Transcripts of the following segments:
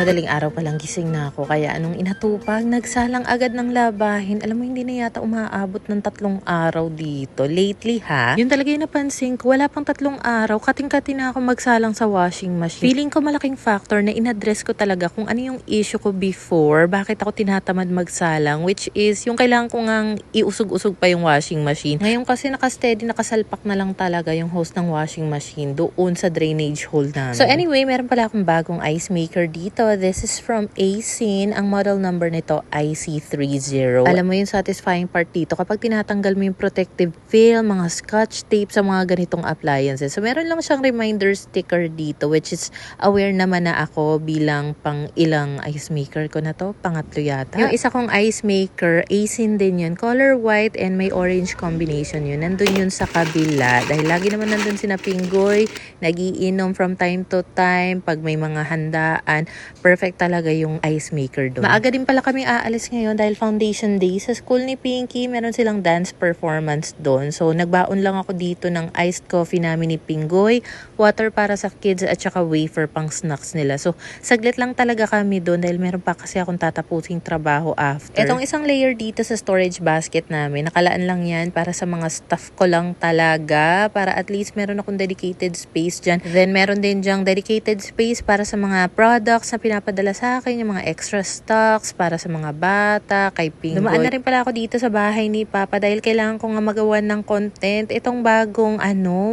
madaling araw pa lang gising na ako. Kaya anong inatupag, nagsalang agad ng labahin. Alam mo, hindi na yata umaabot ng 3 araw dito. Lately ha, yun talaga yung napansin ko. Wala pang 3 araw, kating-kati na ako magsalang sa washing machine. Feeling ko malaking factor na inaddress ko talaga kung ano yung issue ko before. Bakit ako tinatamad magsalang? Which is, yung kailangan ko ngang iusog-usog pa yung washing machine. Ngayon kasi nakasteady, nakasalpak na lang talaga yung hose ng washing machine doon sa drainage hole namin. So anyway, meron pala akong bagong ice maker dito. This is from Aisin. Ang model number nito, IC30. Alam mo yung satisfying part dito, kapag tinatanggal mo yung protective film, mga scotch tape sa mga ganitong appliances. So meron lang siyang reminder sticker dito, which is aware naman na ako bilang pang ilang ice maker ko na to. Pangatlo yata. Yung isa kong ice maker, Aisin din yun. Color white and may orange combination yun. Nandun yun sa kabila. Dahil lagi naman nandun sina Pinggoy, nagiinom from time to time pag may mga handaan. Perfect talaga yung ice maker doon. Maaga din pala kami aalis ngayon dahil foundation day sa school ni Pinky. Meron silang dance performance doon. So nagbaon lang ako dito ng iced coffee namin ni Pinggoy, water para sa kids at saka wafer pang snacks nila. So saglit lang talaga kami doon dahil meron pa kasi akong tatapusing trabaho after. Etong isang layer dito sa storage basket namin, nakalaan lang yan para sa mga stuff ko lang talaga, para at least meron akong dedicated space dyan. Then meron din dyang dedicated space para sa mga products na pinapadala sa akin, yung mga extra stocks para sa mga bata, kay Pinggoy. Dumaan na rin pala ako dito sa bahay ni Papa dahil kailangan ko nga magawa ng content. Itong bagong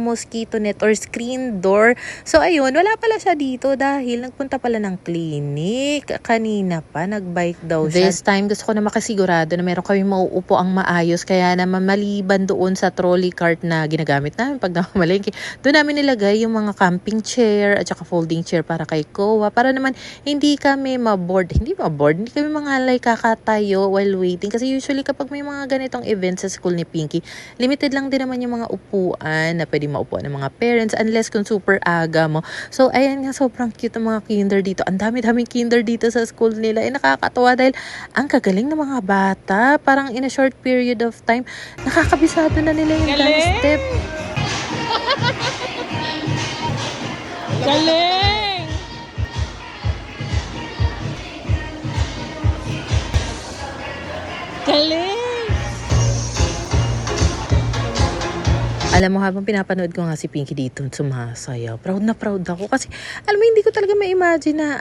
mosquito net or screen door. So ayun, wala pala siya dito dahil nagpunta pala ng clinic. Kanina pa, nagbike daw siya. This time gusto ko na makasigurado na meron kami mauupo ang maayos, kaya naman maliban doon sa trolley cart na ginagamit namin pag nakamalengke, doon namin nilagay yung mga camping chair at saka folding chair para kay Kowa, para naman hindi kami hindi kami mangalay kakatayo while waiting, kasi usually kapag may mga ganitong events sa school ni Pinky, limited lang din naman yung mga upuan na pwede maupuan ng mga parents unless kung super aga mo. So ayan nga, sobrang cute ang mga kinder dito. Ang dami-daming kinder dito sa school nila. Nakakatuwa dahil ang kagaling ng mga bata. Parang in a short period of time, nakakabisado na nila yung dance step. Galing! Galing! Alam mo, habang pinapanood ko nga si Pinky dito sumasayaw, proud na proud ako kasi alam mo, hindi ko talaga ma-imagine na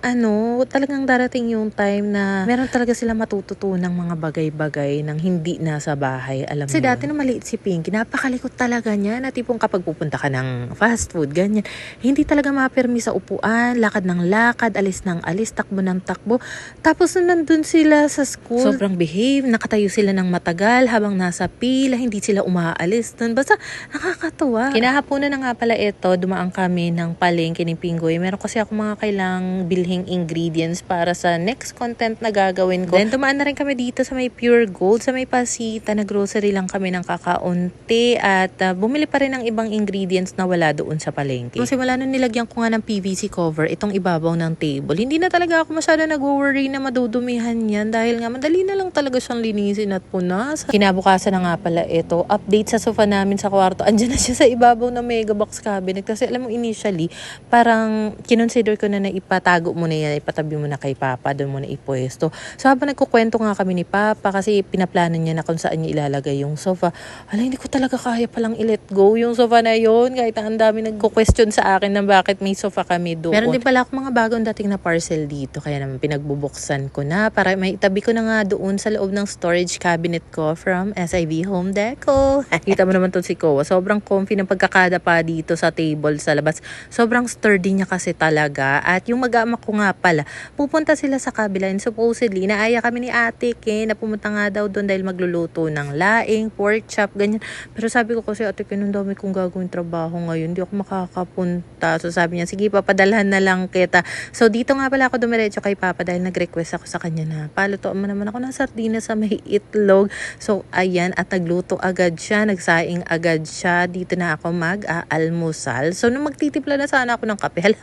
talagang darating yung time na meron talaga sila matututunang mga bagay-bagay nang hindi nasa bahay. Alam mo, kasi dati na maliit si Pinky, napakalikot talaga niya, na tipong kapag pupunta ka ng fast food, ganyan, hindi talaga mapirmi sa upuan, lakad ng lakad, alis ng alis, takbo ng takbo. Tapos nandun sila sa school, sobrang behave, nakatayo sila ng matagal habang nasa pila, hindi sila umaalis dun. Basta nakakatuwa. Kinahaponan na nga pala ito, dumaan kami ng palengke ni Pinggoy. Meron kasi ako mga kailang bilhing ingredients para sa next content na gagawin ko. Then dumaan na rin kami dito sa may Pure Gold, sa may Pasita. Nag-grocery lang kami ng kakaunti at bumili pa rin ng ibang ingredients na wala doon sa palengke. Kasi wala nung nilagyan ko nga ng PVC cover itong ibabaw ng table. Hindi na talaga ako masyado nag-worry na madudumihan yan dahil nga madali na lang talaga siyang linisin at punas. Kinabukasan na nga pala ito, update sa sofa namin sa kwarto. Andiyan na siya sa ibabaw ng mega box cabinet. Kasi alam mo, initially, parang kinonsider ko na ipatago mo na yan, ipatabi mo na kay Papa, doon mo na ipwesto. So habang nagkukwento nga kami ni Papa, kasi pinaplano niya na kung saan niya ilalagay yung sofa. Hindi ko talaga kaya palang i-let go yung sofa na yon, kahit ang dami nagko-question sa akin na bakit may sofa kami doon. Meron din pala ako mga bagong dating na parcel dito, kaya naman pinagbubuksan ko na para may itabi ko na nga doon sa loob ng storage cabinet ko from SIV Home Deco. Kita mo naman to si Kowa. Sobrang comfy ng pagkakada pa dito sa table sa labas. Sobrang sturdy niya kasi talaga. At yung mag-ama ko nga pala, pupunta sila sa kabila and supposedly, naaya kami ni Ate Ken na pumunta nga daw doon dahil magluluto ng laing, pork chop, ganyan. Pero sabi ko kasi, Ate Ken, ang dami kong gagawin trabaho ngayon. Hindi ako makakapunta. So sabi niya, sige, papadalhan na lang kita. So dito nga pala ako dumiretso kay Papa dahil nag-request ako sa kanya na palutoan mo naman ako ng sardinas sa may itlog. So ayan, at nagluto agad siya, nagsaing agad siya. siya, dito na ako mag-aalmusal. So, nung magtitimpla na sana ako ng kape,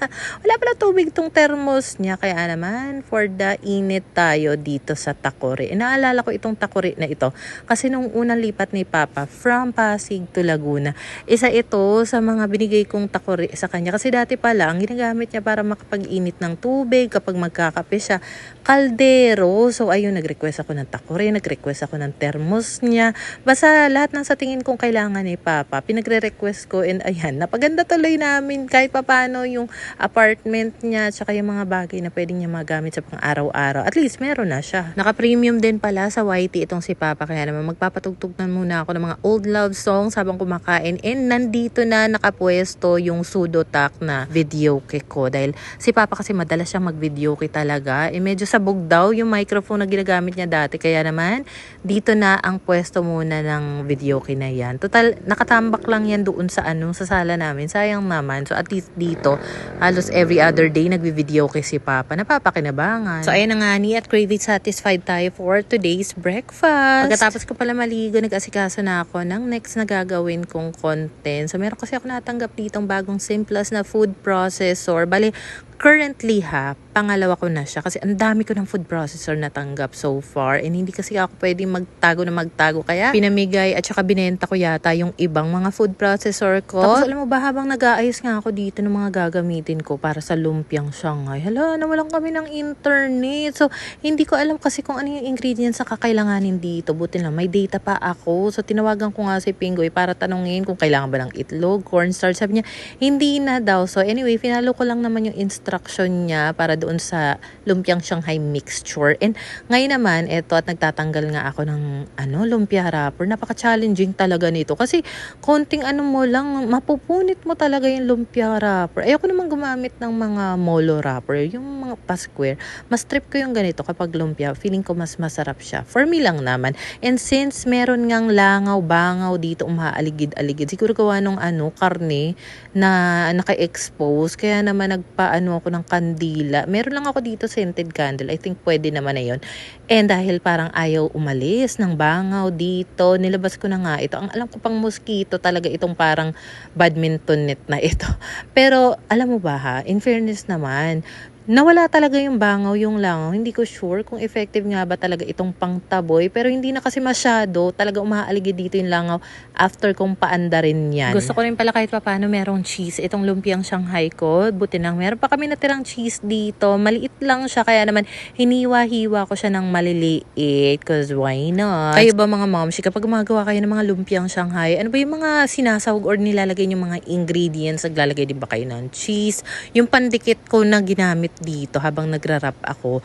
wala pala tubig tong thermos niya. Kaya naman, for the init tayo dito sa Takori. Naalala ko itong Takori na ito. Kasi nung unang lipat ni Papa from Pasig to Laguna, isa ito sa mga binigay kong Takori sa kanya. Kasi dati pala, ang ginagamit niya para makapag-init ng tubig kapag magkakape siya, kaldero. So, ayun, nag-request ako ng Takori, nag-request ako ng thermos niya. Basta lahat ng sa tingin kong kailangan ni Papa, pinagre-request ko, and ayan, napaganda tuloy namin kahit papano yung apartment niya, tsaka yung mga bagay na pwedeng niya magamit sa pang-araw-araw. At least, meron na siya. Naka-premium din pala sa YT itong si Papa, kaya naman magpapatugtog na muna ako ng mga old love songs habang kumakain, and nandito na nakapwesto yung Sudotak na videoke ko, dahil si Papa kasi madalas siyang mag-videoke talaga, medyo sabog daw yung microphone na ginagamit niya dati, kaya naman dito na ang pwesto muna ng videoke na yan. Total, nakatambak lang yan doon sa sa sala namin. Sayang naman. So, at least dito, halos every other day, nagvi-videoke si Papa. Napapakinabangan. So, ayun na nga ni, at craving satisfied tayo for today's breakfast. Pagkatapos ko pala maligo, nag-asikaso na ako ng next na gagawin kong content. So, meron kasi ako natanggap ditong bagong Simplus na food processor. Bali, currently pangalawa ko na siya kasi ang dami ko ng food processor natanggap so far, and hindi kasi ako pwedeng magtago kaya pinamigay at saka binenta ko yata yung ibang mga food processor ko. Tapos alam mo ba, habang nag-aayos nga ako dito ng mga gagamitin ko para sa lumpiang Shanghai, nawalan kami ng internet. So hindi ko alam kasi kung ano yung ingredients na kakailanganin dito. Buti lang may data pa ako. So tinawagan ko nga si Pingoy para tanungin kung kailangan ba ng itlog, cornstarch. Sabi niya hindi na daw. So anyway, finalo ko lang naman yung instruction niya para doon sa lumpiang Shanghai mixture. And ngayon naman, eto, at nagtatanggal nga ako ng lumpia wrapper. Napaka-challenging talaga nito. Kasi konting mo lang, mapupunit mo talaga yung lumpia wrapper. Ayoko naman gumamit ng mga molo wrapper, yung mga pa-square. Mas trip ko yung ganito kapag lumpia. Feeling ko mas masarap siya. For me lang naman. And since meron ngang langaw-bangaw dito, umaaligid-aligid. Siguro gawa nung karne na naka-expose. Kaya naman nagpaano ako ng kandila. Meron lang ako dito scented candle. I think pwede naman na yun. And dahil parang ayaw umalis ng bangaw dito, nilabas ko na nga ito. Ang alam ko pang mosquito talaga itong parang badminton net na ito. Pero alam mo ba in fairness naman, nawala talaga yung bangaw, yung langaw. Hindi ko sure kung effective nga ba talaga itong pangtaboy. Pero hindi na kasi masyado. Talaga umaaligid dito yung langaw after kong paandarin yan. Gusto ko rin pala kahit paano merong cheese. Itong lumpiang Shanghai ko. Buti nang meron pa kami natirang cheese dito. Maliit lang siya. Kaya naman hiniwa-hiwa ko siya ng maliliit. Cause why not? Kayo ba mga momshi, kapag gumagawa kayo ng mga lumpiang Shanghai, ano ba yung mga sinasawag or nilalagay yung mga ingredients? Naglalagay din ba kayo ng cheese? Yung pandikit ko na ginamit dito habang nagra-wrap ako,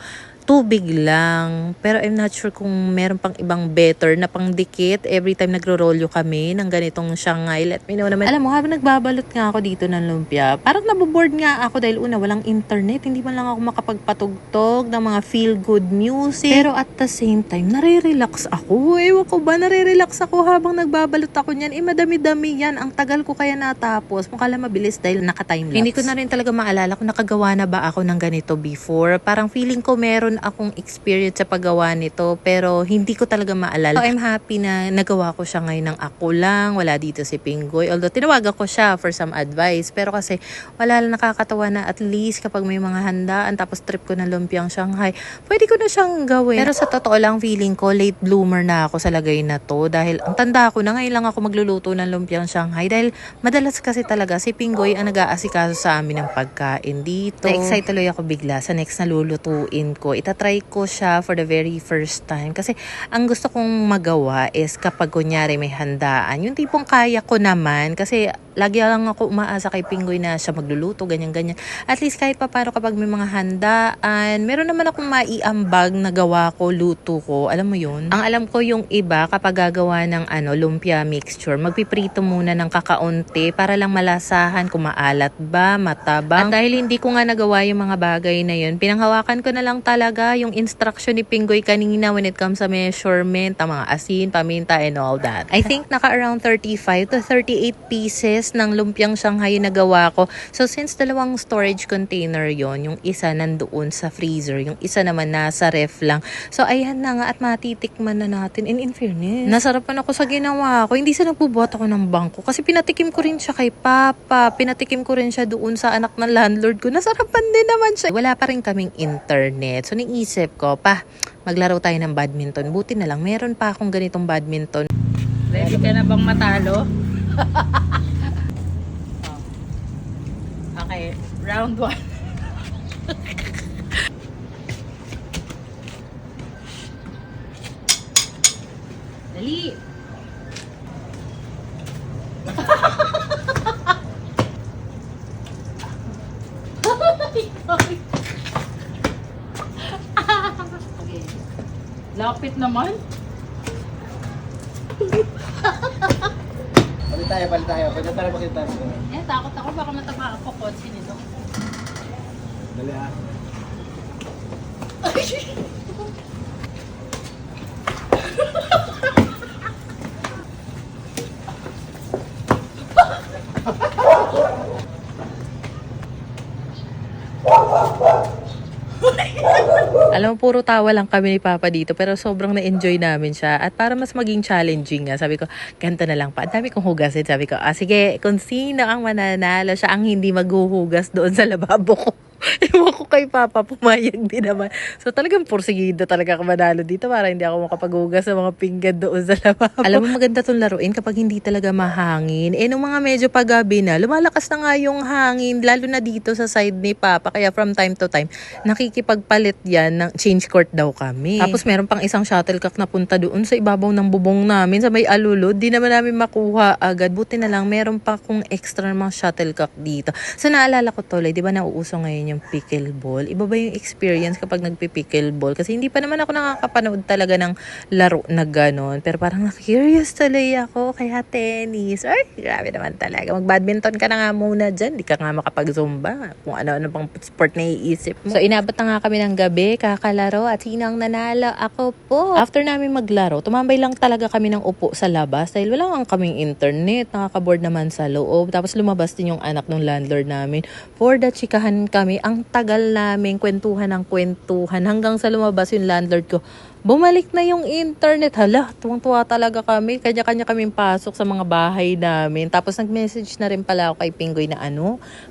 tubig lang. Pero I'm not sure kung meron pang ibang better na pangdikit every time nagro-rolyo kami ng ganitong Shanghai. Let me know naman. Alam mo, habang nagbabalot nga ako dito ng lumpia, parang naboboard nga ako dahil una, walang internet. Hindi man lang ako makapagpatugtog ng mga feel-good music. Pero at the same time, nare-relax ako. Ewan ko ba, nare-relax ako habang nagbabalot ako niyan. Madami-dami yan. Ang tagal ko kaya natapos. Mukha lang mabilis dahil naka-timelapse. Hindi ko na rin talaga maalala kung nakagawa na ba ako ng ganito before. Parang feeling ko meron akong experience sa paggawa nito, pero hindi ko talaga maalala. So, I'm happy na nagawa ko siya ngayon ng ako lang. Wala dito si Pingoy. Although, tinawagan ko siya for some advice. Pero kasi, wala lang, nakakatawa na at least kapag may mga handaan, tapos trip ko na lumpiang Shanghai, pwede ko na siyang gawin. Pero sa totoo lang, feeling ko, late bloomer na ako sa lagay na to. Dahil, ang tanda ko na, ngayon lang ako magluluto ng lumpiang Shanghai. Dahil, madalas kasi talaga, si Pingoy ang nag-aasikaso sa amin ng pagkain dito. Na-excite tuloy ako bigla sa next na lulutuin ko. Itatry ko siya for the very first time. Kasi ang gusto kong magawa is kapag kunyari may handaan, yung tipong kaya ko naman. Kasi lagi lang ako umaasa kay Pingoy na siya magluluto, ganyan-ganyan. At least kahit pa paano kapag may mga handaan, meron naman akong maiambag na gawa ko, luto ko. Alam mo yun? Ang alam ko yung iba kapag gagawa ng lumpia mixture, magpiprito muna ng kakaunti para lang malasahan kung maalat ba, matabang. At dahil hindi ko nga nagawa yung mga bagay na yun, pinanghawakan ko na lang talaga yung instruction ni Pingoy kanina when it comes sa measurement, ang mga asin, paminta, and all that. I think naka around 35 to 38 pieces beses ng lumpiang Shanghai na gawa ko. So since dalawang storage container yon, yung isa nandoon sa freezer, yung isa naman nasa ref lang. So ayan na nga at matitikman na natin. And in fairness, nasarapan ako sa ginawa ko. Hindi sa nagbubuhat ako ng bangko kasi pinatikim ko rin siya kay Papa. Pinatikim ko rin siya doon sa anak ng landlord ko. Nasarapan din naman siya. Wala pa rin kaming internet. So niisip ko, maglaro tayo ng badminton. Buti na lang, meron pa akong ganitong badminton. Ready ka na bang matalo? Okay, round 1. Dali! Okay. Lapit naman. Balik tayo. Pwede tayo makita tayo. Takot ako baka matama ako kotse nito. Dali ah. Alam mo, puro tawa lang kami ni Papa dito pero sobrang na-enjoy namin siya. At para mas maging challenging nga, sabi ko, ganito na lang pa. Ang dami kong hugasin. Sabi ko, sige, kung sino ang mananalo, siya ang hindi maghuhugas doon sa lababo ko. Ewan ko kay Papa, pumayag din naman. So talagang porsigido talaga ako manalo dito para hindi ako makapaghugas sa mga pinggan doon sa lababo. Alam mo, maganda tong laruin kapag hindi talaga mahangin. Nung mga medyo paggabi na, lumalakas na nga yung hangin, lalo na dito sa side ni Papa. Kaya from time to time, nakikipagpalit yan ng change court daw kami. Tapos meron pang isang shuttlecock na punta doon sa ibabaw ng bubong namin, sa may alulod. Di naman namin makuha agad. Buti na lang, meron pa kung extra mga shuttlecock dito. So naalala ko tuloy, di ba nauuso ngayon yung pickleball? Iba ba yung experience kapag nagpi-pickleball? Kasi hindi pa naman ako nakakapanood talaga ng laro na ganon. Pero parang na-curious tuloy ako. Kaya tennis. Ay, grabe naman talaga. Mag-badminton ka na nga muna dyan. Di ka nga makapag-zumba. Kung ano-ano pang sport na iisip mo. So inabot na nga kami ng gabi, kakalaro. At sino ang nanalo? Ako po. After namin maglaro, tumambay lang talaga kami ng upo sa labas. Dahil wala nga kaming internet. Nakaka-board naman sa loob. Tapos lumabas din yung anak ng landlord namin. For the chikahan kami, ang tagal namin kwentuhan ng kwentuhan hanggang sa lumabas yung landlord ko. Bumalik na yung internet. Hala, tuwang-tuwa talaga kami. Kanya-kanya kaming pasok sa mga bahay namin. Tapos nag-message na rin pala ako kay Pinggoy na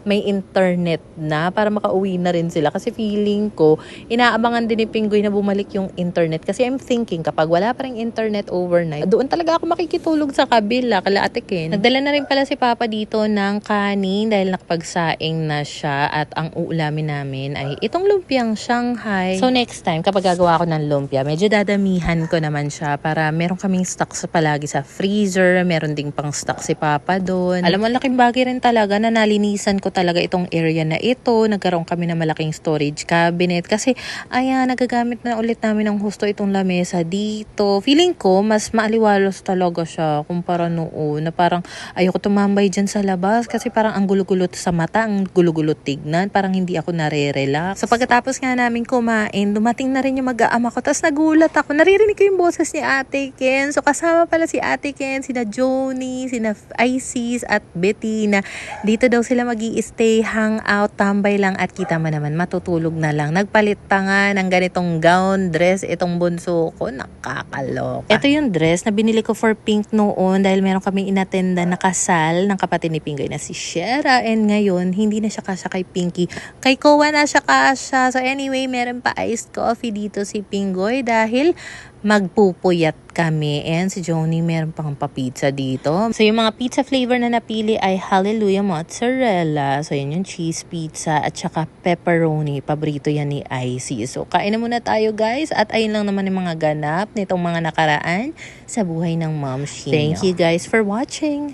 may internet na para makauwi na rin sila. Kasi feeling ko, inaabangan din ni Pinggoy na bumalik yung internet. Kasi I'm thinking, kapag wala pa rin internet overnight, doon talaga ako makikitulog sa kabila, kala Ate Ken. Nagdala na rin pala si Papa dito ng kanin dahil nakapagsaing na siya at ang uulamin namin ay itong lumpiang Shanghai. So next time, kapag gagawa ako ng lumpia, medyo dadamihan ko naman siya para meron kaming stock sa palagi sa freezer, meron ding pang stock si Papa doon. Alam mo, laking bagay rin talaga na nalinisan ko talaga itong area na ito. Nagkaroon kami ng malaking storage cabinet kasi ayan, nagagamit na ulit namin ng husto itong lamesa dito. Feeling ko, mas maaliwalos talaga siya kumpara noon na parang ayoko tumambay dyan sa labas kasi parang ang gulo-gulot sa mata, ang gulo-gulot tignan, parang hindi ako nare-relax. So pagkatapos nga namin kumain, dumating na rin yung mag-aama ko, tapos nagulat ako, naririnig ko yung boses ni Ate Ken. So kasama pala si Ate Ken, sina Joni, sina Isis at Betty na dito daw sila mag-i-stay, hangout, tambay lang at kita mo naman, matutulog na lang. Nagpalit pa nga ng ganitong gown, dress, itong bunso ko, nakakaloka. Ito yung dress na binili ko for Pink noon dahil meron kaming inattenda na kasal ng kapatid ni Pinggoy na si Shera, and ngayon, hindi na siya kasya kay Pinky. Kay Kowa na siya kasya. So anyway, meron pa iced coffee dito si Pinggoy dahil magpupuyat kami. And si Joni meron pang pa-pizza dito. So yung mga pizza flavor na napili ay Hallelujah Mozzarella. So yun yung cheese pizza at saka pepperoni. Paborito yan ni Icy. So kain na muna tayo guys. At ayun lang naman yung mga ganap nitong mga nakaraan sa buhay ng Mom Sheena. Thank you guys for watching.